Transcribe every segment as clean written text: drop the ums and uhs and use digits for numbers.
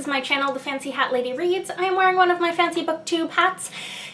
is my channel, The Fancy Hat Lady Reads. I am wearing one of my fancy booktube hats,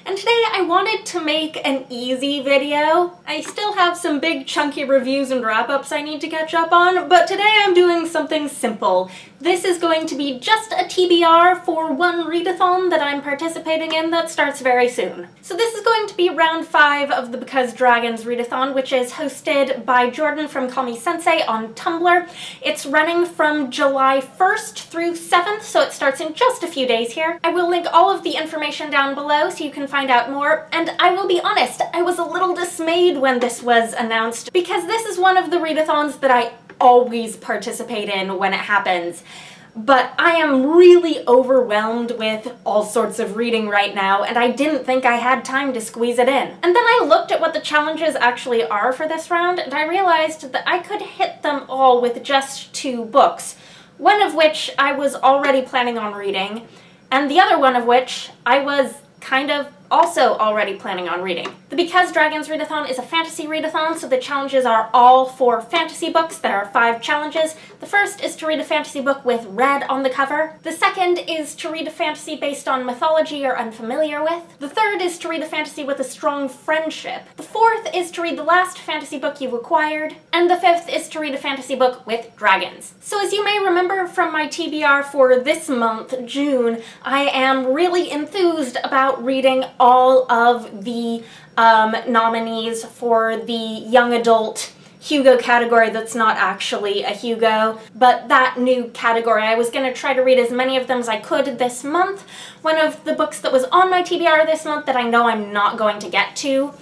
and today I wanted to make an easy video. I still have some big chunky reviews and wrap-ups I need to catch up on, but today I'm doing something simple. This is going to be just a TBR for one readathon that I'm participating in that starts very soon. So this is going to be round 5 of the Because Dragons readathon, which is hosted by Jordan from Call Me Sensei on Tumblr. It's running from July 1st through 7th, so it starts in just a few days here. I will link all of the information down below so you can find out more, and I will be honest, I was a little dismayed when this was announced because this is one of the readathons that I always participate in when it happens. But I am really overwhelmed with all sorts of reading right now, and I didn't think I had time to squeeze it in. And then I looked at what the challenges actually are for this round, and I realized that I could hit them all with just 2 books, one of which I was already planning on reading, and the other one of which I was kind of also already planning on reading. The Because Dragons readathon is a fantasy readathon, so the challenges are all for fantasy books. There are 5 challenges. The first is to read a fantasy book with red on the cover. The second is to read a fantasy based on mythology you're unfamiliar with. The third is to read a fantasy with a strong friendship. The fourth is to read the last fantasy book you've acquired. And the fifth is to read a fantasy book with dragons. So as you may remember from my TBR for this month, June, I am really enthused about reading all of the nominees for the young adult Hugo category that's not actually a Hugo, but that new category. I was going to try to read as many of them as I could this month. One of the books that was on my TBR this month that I know I'm not going to get to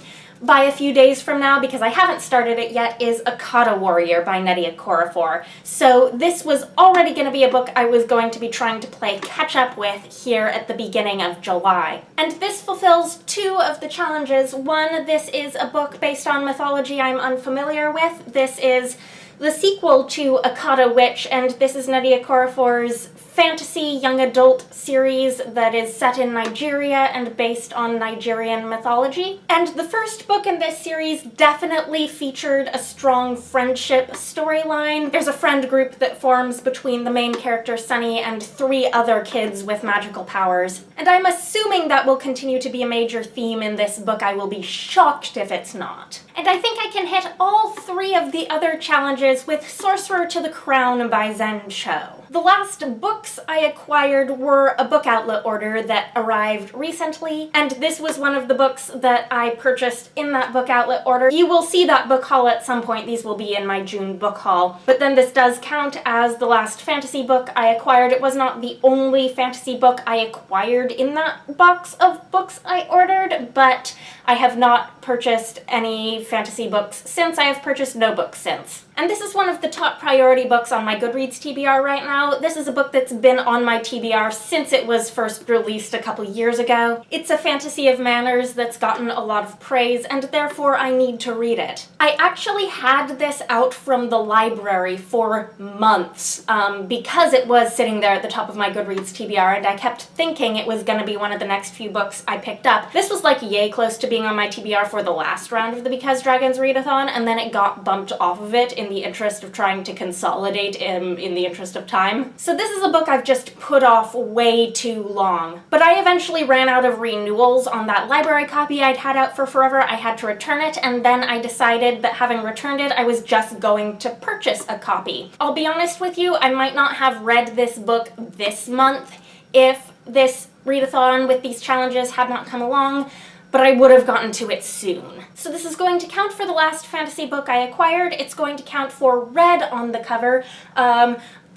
by a few days from now because I haven't started it yet is Kata Warrior by Nnedi Okorafor. So this was already going to be a book I was going to be trying to play catch up with here at the beginning of July. And this fulfills 2 of the challenges. One, this is a book based on mythology I'm unfamiliar with. This is the sequel to Akata Witch, and this is Nnedi Okorafor's fantasy young adult series that is set in Nigeria and based on Nigerian mythology. And the first book in this series definitely featured a strong friendship storyline. There's a friend group that forms between the main character Sunny and 3 other kids with magical powers. And I'm assuming that will continue to be a major theme in this book. I will be shocked if it's not. And I think I can hit all 3 of the other challenges with Sorcerer to the Crown by Zen Cho. The last books I acquired were a book outlet order that arrived recently, and this was one of the books that I purchased in that book outlet order. You will see that book haul at some point. These will be in my June book haul. But then this does count as the last fantasy book I acquired. It was not the only fantasy book I acquired in that box of books I ordered, but I have not purchased any fantasy books since. I have purchased no books since. And this is one of the top priority books on my Goodreads TBR right now. This is a book that's been on my TBR since it was first released a couple years ago. It's a fantasy of manners that's gotten a lot of praise, and therefore I need to read it. I actually had this out from the library for months because it was sitting there at the top of my Goodreads TBR, and I kept thinking it was going to be one of the next few books I picked up. This was like yay close to being on my TBR for the last round of the Because Dragons readathon, and then it got bumped off of it in the interest of trying to consolidate in the interest of time. So this is a book I've just put off way too long. But I eventually ran out of renewals on that library copy I'd had out for forever. I had to return it, and then I decided that having returned it, I was just going to purchase a copy. I'll be honest with you, I might not have read this book this month if this readathon with these challenges had not come along, but I would have gotten to it soon. So this is going to count for the last fantasy book I acquired. It's going to count for red on the cover.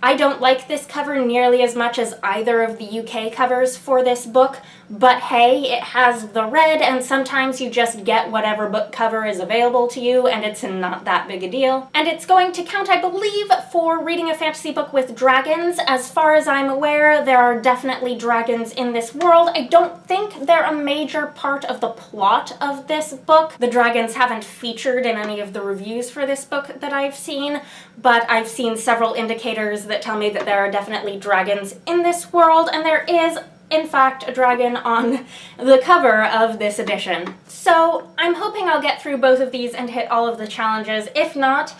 I don't like this cover nearly as much as either of the UK covers for this book, but hey, it has the red, and sometimes you just get whatever book cover is available to you, and it's not that big a deal. And it's going to count, I believe, for reading a fantasy book with dragons. As far as I'm aware, there are definitely dragons in this world. I don't think they're a major part of the plot of this book. The dragons haven't featured in any of the reviews for this book that I've seen, but I've seen several indicators that tell me that there are definitely dragons in this world, and there is in fact a dragon on the cover of this edition. So I'm hoping I'll get through both of these and hit all of the challenges. If not,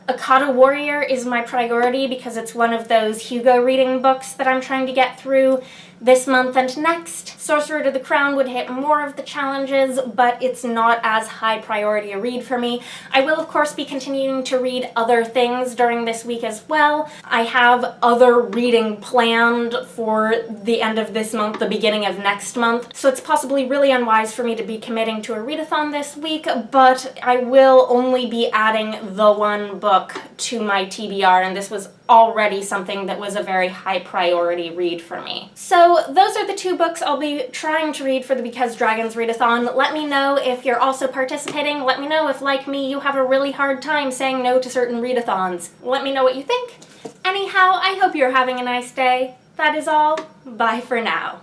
Kata Warrior is my priority because it's one of those Hugo reading books that I'm trying to get through this month and next. Sorcerer to the Crown would hit more of the challenges, but it's not as high priority a read for me. I will, of course, be continuing to read other things during this week as well. I have other reading planned for the end of this month, the beginning of next month, so it's possibly really unwise for me to be committing to a readathon this week, but I will only be adding the one book to my TBR, and this was already something that was a very high priority read for me. So those are the two books I'll be trying to read for the Because Dragons readathon. Let me know if you're also participating. Let me know if, like me, you have a really hard time saying no to certain readathons. Let me know what you think. Anyhow, I hope you're having a nice day. That is all. Bye for now.